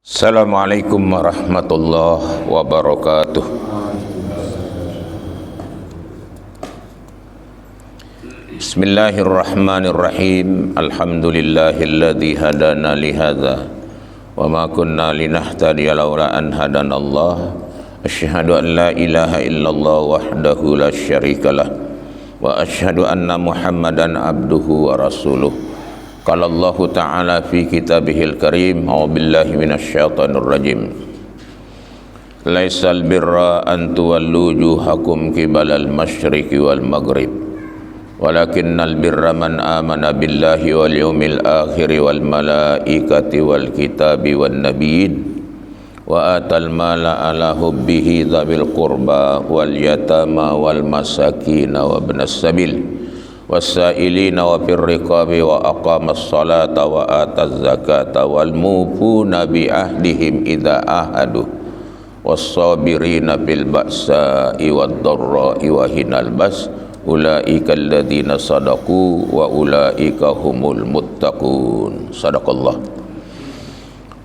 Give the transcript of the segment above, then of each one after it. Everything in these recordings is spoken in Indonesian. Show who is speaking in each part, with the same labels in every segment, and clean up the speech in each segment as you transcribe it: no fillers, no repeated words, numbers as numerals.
Speaker 1: Assalamualaikum warahmatullahi wabarakatuh. Bismillahirrahmanirrahim. Alhamdulillahilladzi hadana lihadza wa ma kunna linahtadiya laula an hadanallah. Asyhadu an la ilaha illallah wahdahu la syarikalah wa asyhadu anna Muhammadan abduhu wa rasuluh. Qala Allah Ta'ala fi kitabihil karim, a'udzubillahi minasyaitonir rajim. Laisal birra an tuwallu wujuhakum qibalal masyriqi wal maghrib, walakinnal birra man amana billahi wal yawmil akhir wal malaikati wal kitabi wan nabiyyin wa atal mala ala hubbihi dzawil qurba wal yatama wal masakin wa ibnas sabil wasailina wa fir riqabi wa aqamas salata wa ataz zakata wal mufuna bi ahdihim idza ahadu was-sabirina bil ba'sa'i wad dharra'i wa hinal bas ulaika alladzina sadaqu wa ulaika humul muttaqun. Sadaqallah.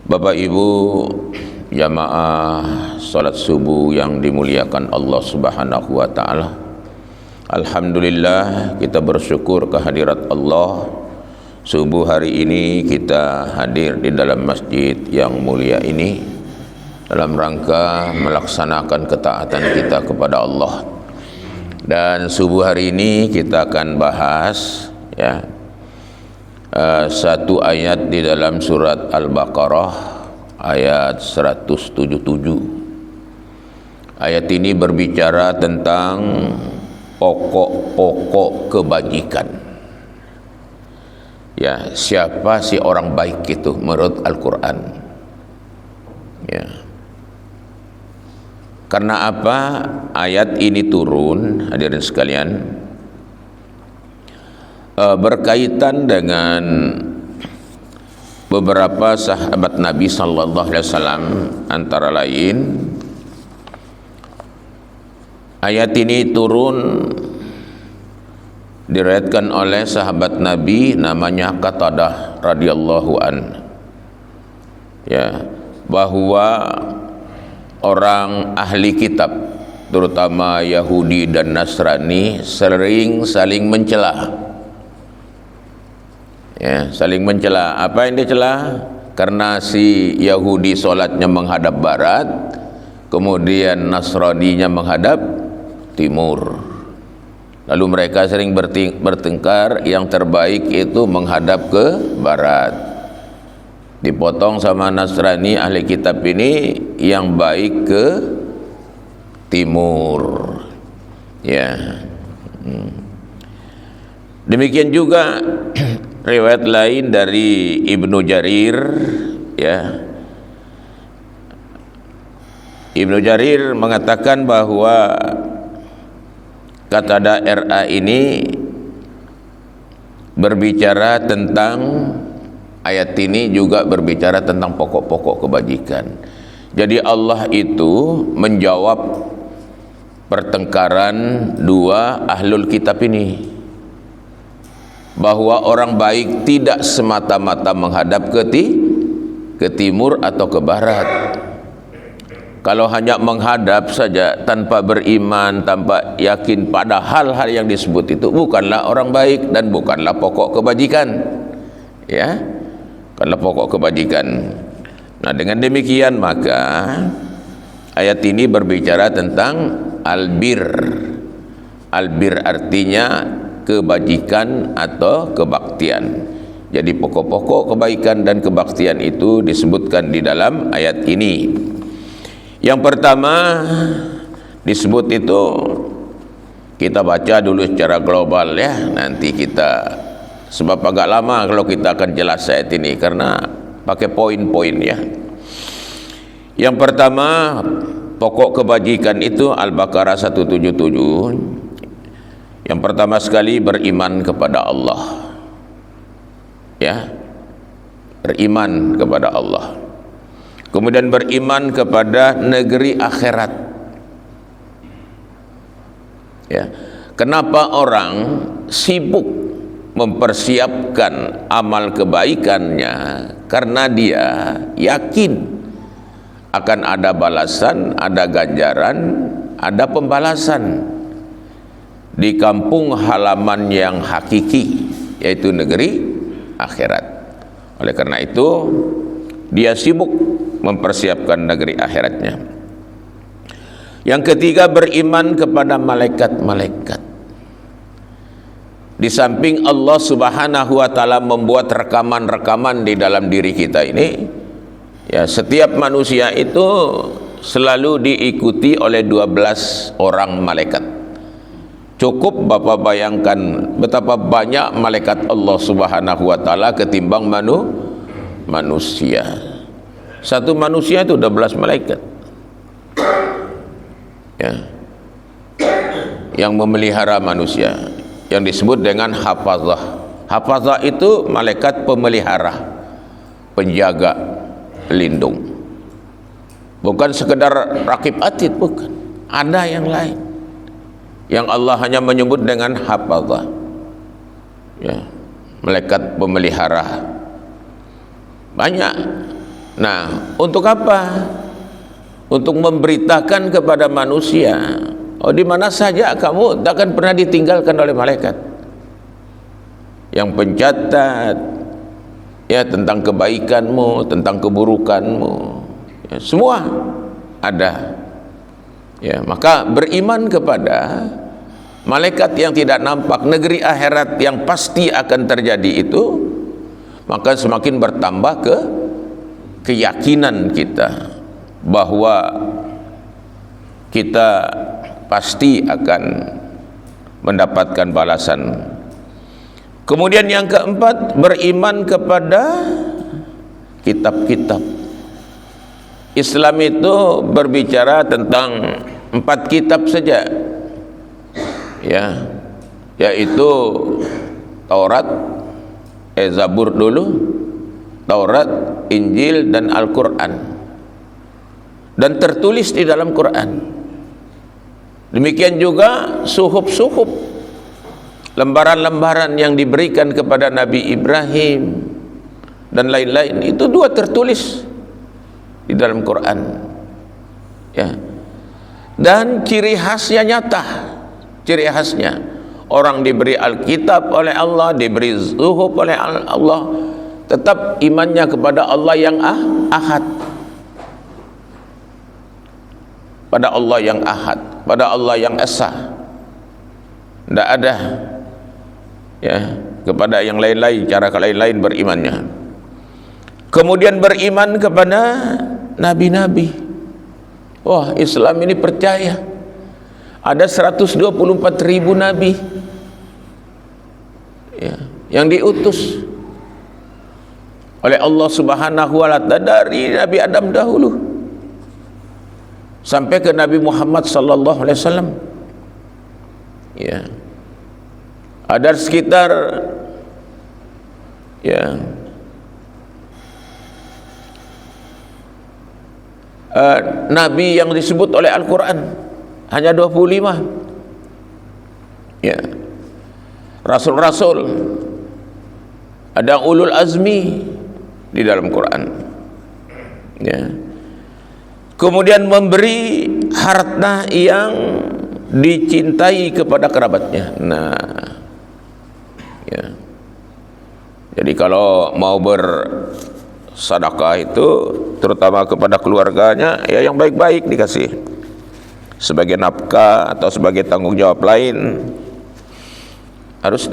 Speaker 1: Bapak Ibu jamaah salat subuh yang dimuliakan Allah Subhanahu wa taala, alhamdulillah kita bersyukur kehadirat Allah. Subuh hari ini kita hadir di dalam masjid yang mulia ini dalam rangka melaksanakan ketaatan kita kepada Allah. Dan subuh hari ini kita akan bahas satu ayat di dalam surat Al-Baqarah ayat 177. Ayat ini berbicara tentang pokok-pokok kebajikan. Ya, siapa sih orang baik itu menurut Al-Quran? Ya. Karena apa ayat ini turun, hadirin sekalian? Berkaitan dengan beberapa sahabat Nabi sallallahu alaihi wasallam, antara lain ayat ini turun diriwayatkan oleh sahabat Nabi namanya Qatadah radhiyallahu an, bahwa orang ahli kitab terutama Yahudi dan Nasrani sering saling mencela. Saling mencela. Apa yang dicela? Karena si Yahudi sholatnya menghadap barat, kemudian Nasraninya menghadap timur. Lalu mereka sering bertengkar, yang terbaik itu menghadap ke barat. Dipotong sama Nasrani ahli kitab ini yang baik ke timur. Demikian juga riwayat lain dari Ibnu Jarir, Ibnu Jarir mengatakan bahwa kata RA ini berbicara tentang ayat ini juga berbicara tentang pokok-pokok kebajikan. Jadi Allah itu menjawab pertengkaran dua ahlul kitab ini, bahwa orang baik tidak semata-mata menghadap ke timur atau ke barat. Kalau hanya menghadap saja tanpa beriman, tanpa yakin pada hal-hal yang disebut itu, bukanlah orang baik dan bukanlah pokok kebajikan. Bukanlah pokok kebajikan. Nah, dengan demikian maka ayat ini berbicara tentang albir. Albir artinya kebajikan atau kebaktian. Jadi pokok-pokok kebaikan dan kebaktian itu disebutkan di dalam ayat ini. Yang pertama disebut itu, kita baca dulu secara global nanti kita, sebab agak lama kalau kita akan jelas ayat ini karena pakai poin-poin Yang pertama pokok kebajikan itu Al-Baqarah 177. Yang pertama sekali beriman kepada Allah. Beriman kepada Allah. Kemudian beriman kepada negeri akhirat. Kenapa orang sibuk mempersiapkan amal kebaikannya? Karena dia yakin akan ada balasan, ada ganjaran, ada pembalasan di kampung halaman yang hakiki, yaitu negeri akhirat. Oleh karena itu dia sibuk mempersiapkan negeri akhiratnya. Yang ketiga, beriman kepada malaikat-malaikat. Di samping Allah Subhanahu wa taala membuat rekaman-rekaman di dalam diri kita ini, ya, setiap manusia itu selalu diikuti oleh 12 orang malaikat. Cukup Bapak bayangkan betapa banyak malaikat Allah Subhanahu wa taala ketimbang manusia. Satu manusia itu 12 malaikat, ya, yang memelihara manusia, yang disebut dengan hafazah. Hafazah itu malaikat pemelihara, penjaga, pelindung. Bukan sekedar rakib atid, bukan. Ada yang lain yang Allah hanya menyebut dengan hafazah, ya, malaikat pemelihara. Banyak. Nah, untuk apa? Untuk memberitakan kepada manusia, oh, di mana saja kamu takkan pernah ditinggalkan oleh malaikat yang pencatat, ya, tentang kebaikanmu, tentang keburukanmu, ya, semua ada. Ya, maka beriman kepada malaikat yang tidak nampak, negeri akhirat yang pasti akan terjadi itu, maka semakin bertambah keyakinan kita bahwa kita pasti akan mendapatkan balasan. Kemudian yang keempat, beriman kepada kitab-kitab. Islam itu berbicara tentang 4 kitab saja, ya, yaitu Taurat, Zabur dulu, Taurat, Injil dan Al-Quran, dan tertulis di dalam Quran. Demikian juga suhuf-suhuf, lembaran-lembaran yang diberikan kepada Nabi Ibrahim dan lain-lain, itu 2 tertulis di dalam Quran, ya. Dan ciri khasnya nyata. Ciri khasnya orang diberi Alkitab oleh Allah, diberi suhuf oleh Allah, tetap imannya kepada Allah yang ahad, pada Allah yang ahad, pada Allah yang esa. Tidak ada, ya, kepada yang lain-lain, cara lain-lain berimannya. Kemudian beriman kepada nabi-nabi. Wah, Islam ini percaya ada 124.000 nabi, ya, yang diutus oleh Allah Subhanahu wa taala dari Nabi Adam dahulu sampai ke Nabi Muhammad sallallahu alaihi wasallam. Ya. Ada sekitar, ya, nabi yang disebut oleh Al-Quran hanya 25, ya. Rasul-rasul, ada ulul azmi di dalam Quran, ya. Kemudian memberi harta yang dicintai kepada kerabatnya. Nah, ya. Jadi kalau mau bersedekah itu terutama kepada keluarganya, ya, yang baik-baik dikasih sebagai nafkah atau sebagai tanggung jawab lain. Harus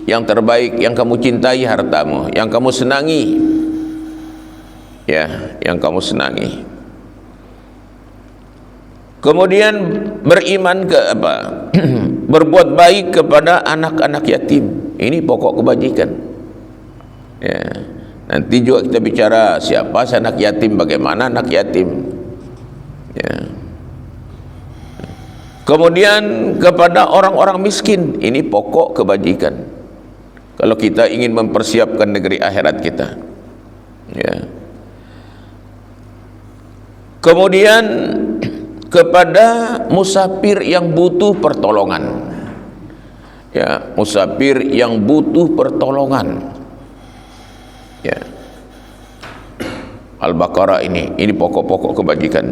Speaker 1: yang terbaik, yang kamu cintai hartamu, yang kamu senangi, ya, yang kamu senangi. Kemudian beriman berbuat baik kepada anak-anak yatim. Ini pokok kebajikan, ya. Nanti juga kita bicara siapa anak yatim, bagaimana anak yatim, ya. Kemudian kepada orang-orang miskin, ini pokok kebajikan kalau kita ingin mempersiapkan negeri akhirat kita, ya. Kemudian kepada musafir yang butuh pertolongan, ya, musafir yang butuh pertolongan, ya. Al-Baqarah ini pokok-pokok kebajikan.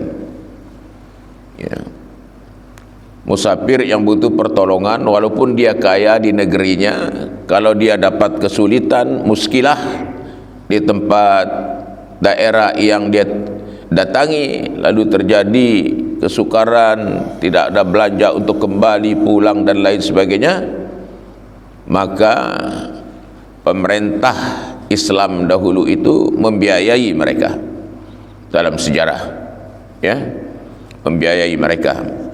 Speaker 1: Ya. Musafir yang butuh pertolongan, walaupun dia kaya di negerinya, kalau dia dapat kesulitan, muskilah di tempat daerah yang dia datangi, lalu terjadi kesukaran, tidak ada belanja untuk kembali pulang dan lain sebagainya, maka pemerintah Islam dahulu itu membiayai mereka dalam sejarah, ya, membiayai mereka.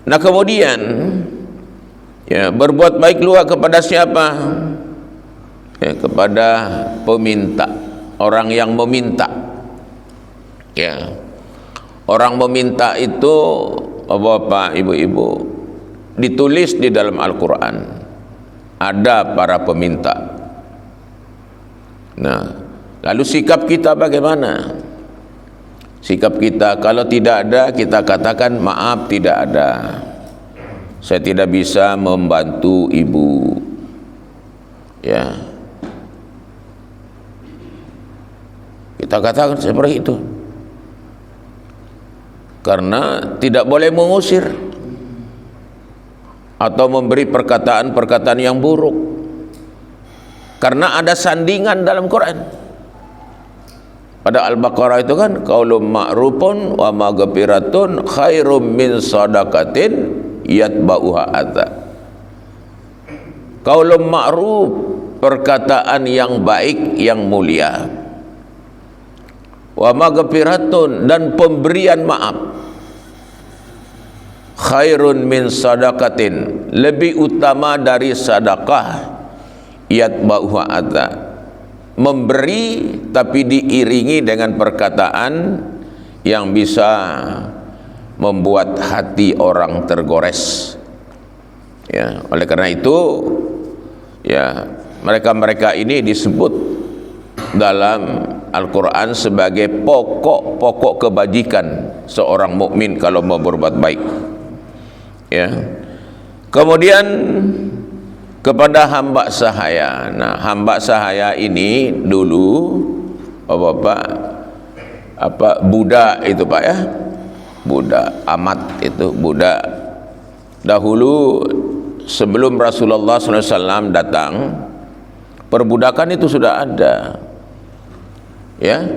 Speaker 1: Nah kemudian ya, berbuat baik luar kepada siapa? Ya, kepada peminta, orang yang meminta. Ya, orang meminta itu, bapak, ibu-ibu, ditulis di dalam Al-Quran, ada para peminta. Nah, lalu sikap kita bagaimana? Sikap kita, kalau tidak ada, kita katakan maaf, tidak ada, saya tidak bisa membantu ibu. Ya, kita katakan seperti itu, karena tidak boleh mengusir atau memberi perkataan-perkataan yang buruk, karena ada sandingan dalam Quran. Pada Al-Baqarah itu kan, qaulun ma'rufun wa maghfiratun khairum min shadaqatin yatba'uha adza. Qaulun ma'ruf, perkataan yang baik, yang mulia. Wa maghfiratun, dan pemberian maaf. Khairun min shadaqatin, lebih utama dari sedekah. Yatba'uha adza, memberi tapi diiringi dengan perkataan yang bisa membuat hati orang tergores. Ya, oleh karena itu, ya, mereka-mereka ini disebut dalam Al-Quran sebagai pokok-pokok kebajikan seorang mukmin kalau mau berbuat baik. Ya. Kemudian kepada hamba sahaya. Nah, hamba sahaya ini dulu, budak itu Pak ya, budak amat itu, budak. Dahulu sebelum Rasulullah SAW datang, perbudakan itu sudah ada. Ya,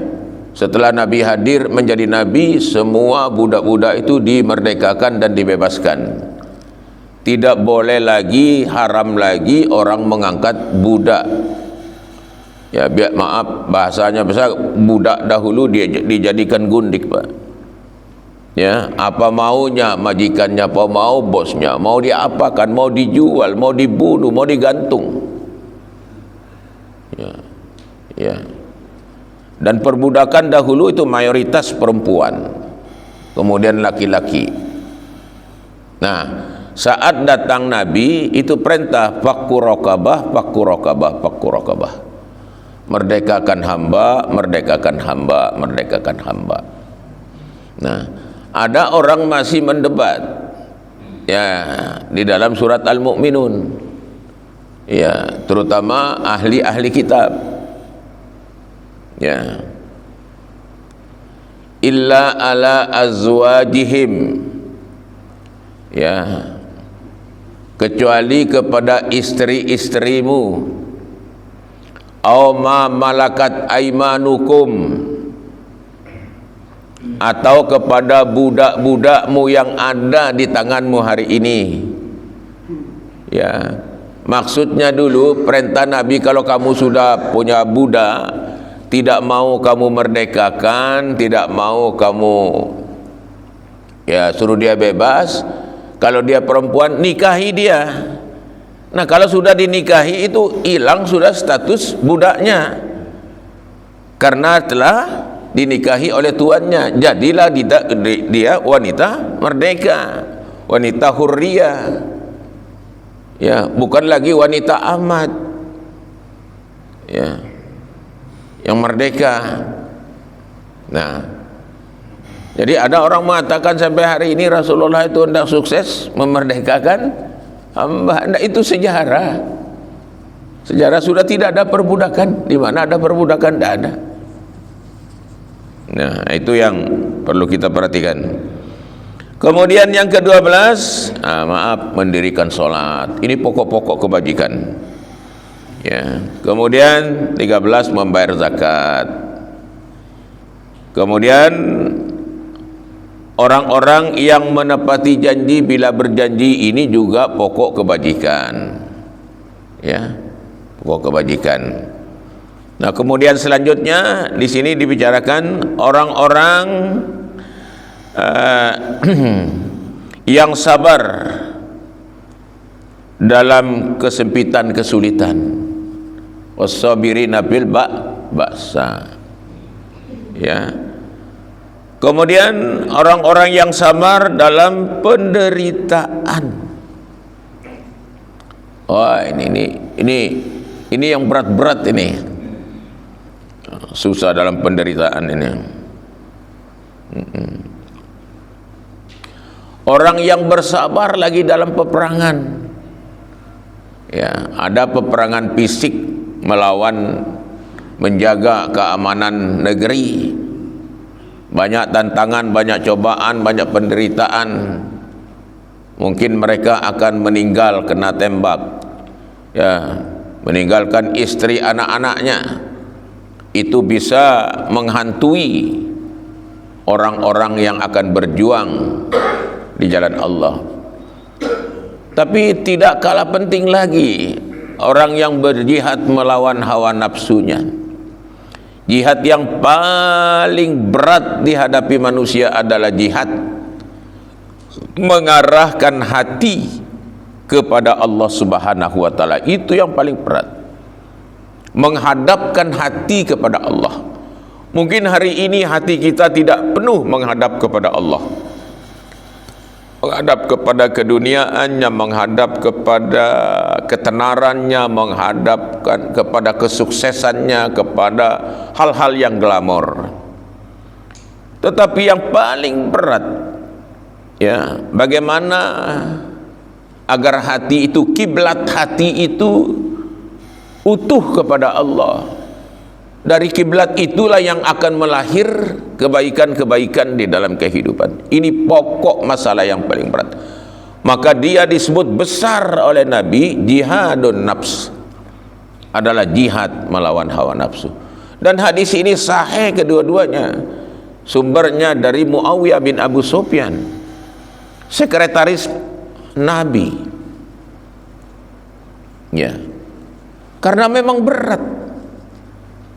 Speaker 1: setelah Nabi hadir menjadi Nabi, semua budak-budak itu dimerdekakan dan dibebaskan. Tidak boleh lagi, haram lagi orang mengangkat budak. Ya, biar maaf bahasanya besar, budak dahulu dia dijadikan gundik Pak. Ya, apa maunya majikannya, apa mau bosnya, mau diapakan, mau dijual, mau dibunuh, mau digantung. Ya, ya. Dan perbudakan dahulu itu mayoritas perempuan, kemudian laki-laki. Nah, saat datang Nabi itu perintah fakku raqabah, fakku raqabah, fakku raqabah. Merdekakan hamba, merdekakan hamba, merdekakan hamba. Nah, ada orang masih mendebat ya di dalam surat Al-Mu'minun. Ya, terutama ahli-ahli kitab. Ya. Illa ala azwajihim. Ya, kecuali kepada istri-istrimu, aw ma malakat aimanukum, atau kepada budak-budakmu yang ada di tanganmu hari ini. Ya, maksudnya dulu perintah Nabi, kalau kamu sudah punya budak, tidak mau kamu merdekakan, tidak mau kamu ya suruh dia bebas. Kalau dia perempuan, nikahi dia. Nah, kalau sudah dinikahi itu hilang sudah status budaknya, karena telah dinikahi oleh tuannya. Jadilah dia wanita merdeka, wanita hurriyah. Ya, bukan lagi wanita amat. Ya, yang merdeka. Nah, jadi ada orang mengatakan sampai hari ini Rasulullah itu hendak sukses memerdekakan hamba. Nah, itu sejarah. Sejarah sudah tidak ada perbudakan. Di mana ada perbudakan? Tidak ada. Nah, itu yang perlu kita perhatikan. Kemudian yang ke-12, mendirikan sholat. Ini pokok-pokok kebajikan. Ya. Kemudian 13, membayar zakat. Kemudian orang-orang yang menepati janji bila berjanji, ini juga pokok kebajikan. Ya, pokok kebajikan. Nah, kemudian selanjutnya di sini dibicarakan orang-orang yang sabar dalam kesempitan, kesulitan. Wassabirina bil ba'sa. Ya. Kemudian orang-orang yang sabar dalam penderitaan. Wah, ini yang berat-berat ini. Susah dalam penderitaan ini. Orang yang bersabar lagi dalam peperangan. Ya, ada peperangan fisik melawan menjaga keamanan negeri. Banyak tantangan, banyak cobaan, banyak penderitaan. Mungkin mereka akan meninggal kena tembak. Ya, meninggalkan istri, anak-anaknya. Itu bisa menghantui orang-orang yang akan berjuang di jalan Allah. Tapi tidak kalah penting lagi orang yang berjihad melawan hawa nafsunya. Jihad yang paling berat dihadapi manusia adalah jihad mengarahkan hati kepada Allah Subhanahu wa taala. Itu yang paling berat. Menghadapkan hati kepada Allah. Mungkin hari ini hati kita tidak penuh menghadap kepada Allah. Menghadap kepada keduniaannya, menghadap kepada ketenarannya, menghadapkan kepada kesuksesannya, kepada hal-hal yang glamor. Tetapi yang paling berat, ya, bagaimana agar hati itu, kiblat hati itu utuh kepada Allah. Dari kiblat itulah yang akan melahir kebaikan-kebaikan di dalam kehidupan. Ini pokok masalah yang paling berat. Maka dia disebut besar oleh Nabi, jihadun nafs. Adalah jihad melawan hawa nafsu. Dan hadis ini sahih kedua-duanya. Sumbernya dari Muawiyah bin Abu Sufyan, sekretaris Nabi. Ya. Karena memang berat.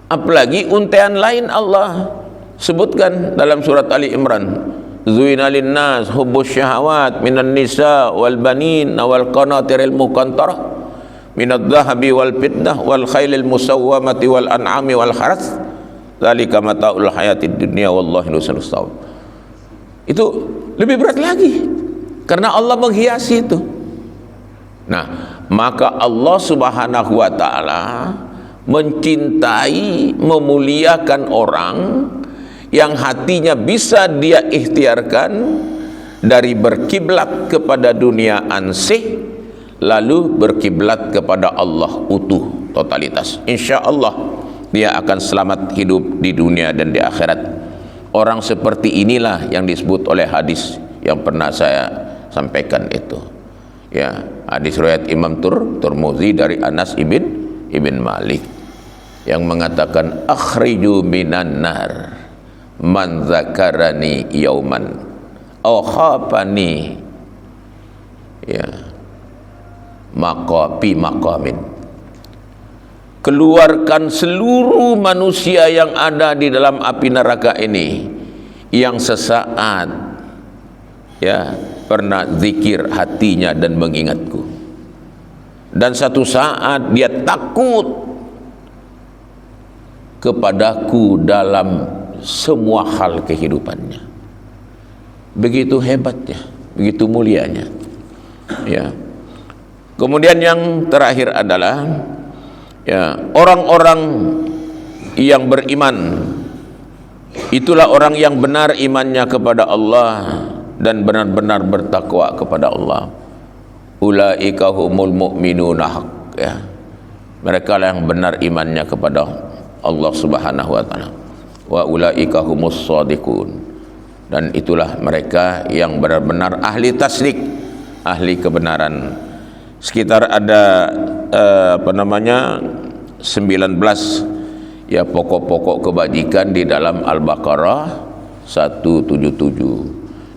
Speaker 1: Apalagi untean lain Allah sebutkan dalam surat Ali Imran, zuina linnas hubbus syahawat minan nisa wal banin wal qanatiril muqantarah minadh dhahabi wal fiddah wal khailil musawwamati wal an'ami wal haras dzalika mataul hayatid dunya wallahu husnul thawab. Itu lebih berat lagi karena Allah menghiasi itu. Nah, maka Allah Subhanahu wa taala mencintai, memuliakan orang yang hatinya bisa dia ikhtiarkan dari berkiblat kepada dunia ansih lalu berkiblat kepada Allah utuh, totalitas. Insya Allah dia akan selamat hidup di dunia dan di akhirat. Orang seperti inilah yang disebut oleh hadis yang pernah saya sampaikan itu. Ya, hadis riwayat Imam Tirmidzi dari Anas ibn Malik yang mengatakan akhriju minan nar man zakarani yauman aw khafani, ya, maqamin. Keluarkan seluruh manusia yang ada di dalam api neraka ini yang sesaat, ya, pernah zikir hatinya dan mengingatku, dan satu saat dia takut kepadaku dalam semua hal kehidupannya. Begitu hebatnya, begitu mulianya. Ya. Kemudian yang terakhir adalah, ya, orang-orang yang beriman, itulah orang yang benar imannya kepada Allah dan benar-benar bertakwa kepada Allah. Ulaika humul mu'minuna haq, ya. Mereka lah yang benar imannya kepada Allah Subhanahu wa taala. wa ulaika humus shadiqun. Dan itulah mereka yang benar-benar ahli tasdik, ahli kebenaran. Sekitar ada 19 ya pokok-pokok kebajikan di dalam Al-Baqarah 177.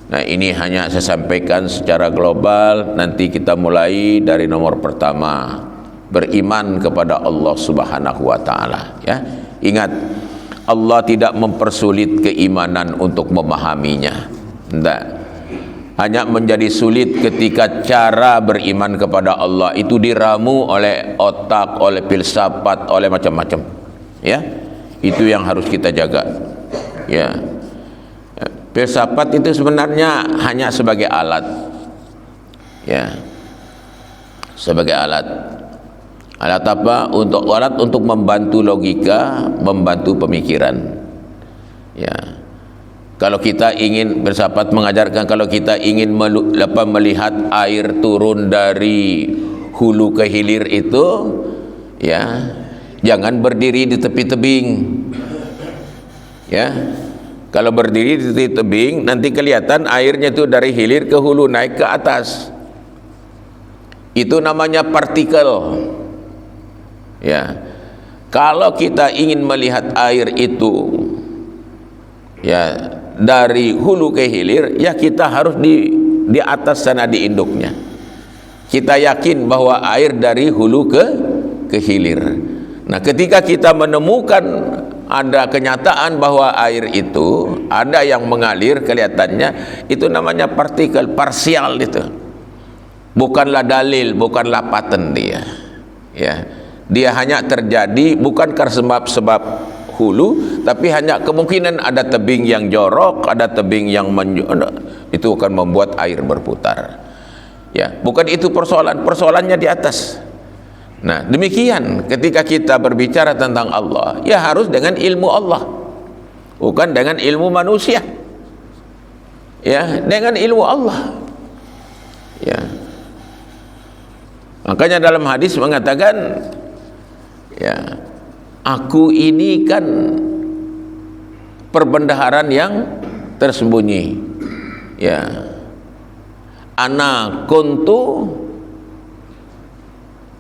Speaker 1: Nah, ini hanya saya sampaikan secara global. Nanti kita mulai dari nomor pertama, beriman kepada Allah Subhanahu wa taala, ya. Ingat, Allah tidak mempersulit keimanan untuk memahaminya. Tidak. Hanya menjadi sulit ketika cara beriman kepada Allah itu diramu oleh otak, oleh filsafat, oleh macam-macam. Ya, itu yang harus kita jaga. Ya, filsafat itu sebenarnya hanya sebagai alat. Ya, sebagai alat. Alat apa? Alat untuk membantu logika, membantu pemikiran. Ya. Kalau kita ingin, filsafat mengajarkan, kalau kita ingin melihat air turun dari hulu ke hilir itu, ya, jangan berdiri di tepi tebing. Ya. Kalau berdiri di tepi tebing, nanti kelihatan airnya itu dari hilir ke hulu naik ke atas. Itu namanya partikel. Ya, kalau kita ingin melihat air itu, ya, dari hulu ke hilir, ya kita harus di atas sana di induknya. Kita yakin bahwa air dari hulu ke hilir. Nah, ketika kita menemukan ada kenyataan bahwa air itu ada yang mengalir, kelihatannya itu namanya partikel parsial itu. Bukanlah dalil, bukanlah paten dia. Ya. Dia hanya terjadi bukan karena sebab hulu, tapi hanya kemungkinan ada tebing yang jorok, ada tebing yang itu akan membuat air berputar. Ya, bukan itu persoalannya di atas. Nah, demikian ketika kita berbicara tentang Allah, ya harus dengan ilmu Allah, bukan dengan ilmu manusia. Ya, dengan ilmu Allah. Ya. Makanya dalam hadis mengatakan, ya, aku ini kan perbendaharaan yang tersembunyi. Ya, ana kuntu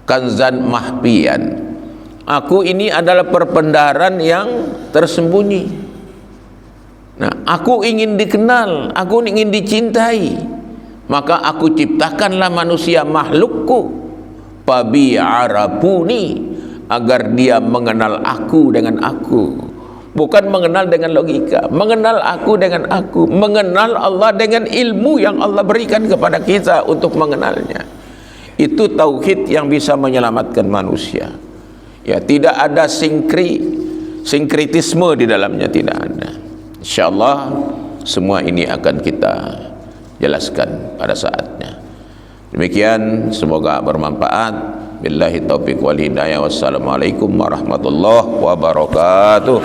Speaker 1: kanzan mahfian. Aku ini adalah perbendaharaan yang tersembunyi. Nah, aku ingin dikenal, aku ingin dicintai, maka aku ciptakanlah manusia makhlukku, fabi arafuni, agar dia mengenal aku dengan aku, bukan mengenal dengan logika, mengenal aku dengan aku, mengenal Allah dengan ilmu yang Allah berikan kepada kita untuk mengenalnya. Itu tauhid yang bisa menyelamatkan manusia. Ya, tidak ada sinkritisme di dalamnya, tidak ada. Insyaallah semua ini akan kita jelaskan pada saatnya. Demikian, semoga bermanfaat. Billahi taufiq wal hidayah. Wassalamualaikum warahmatullahi wabarakatuh.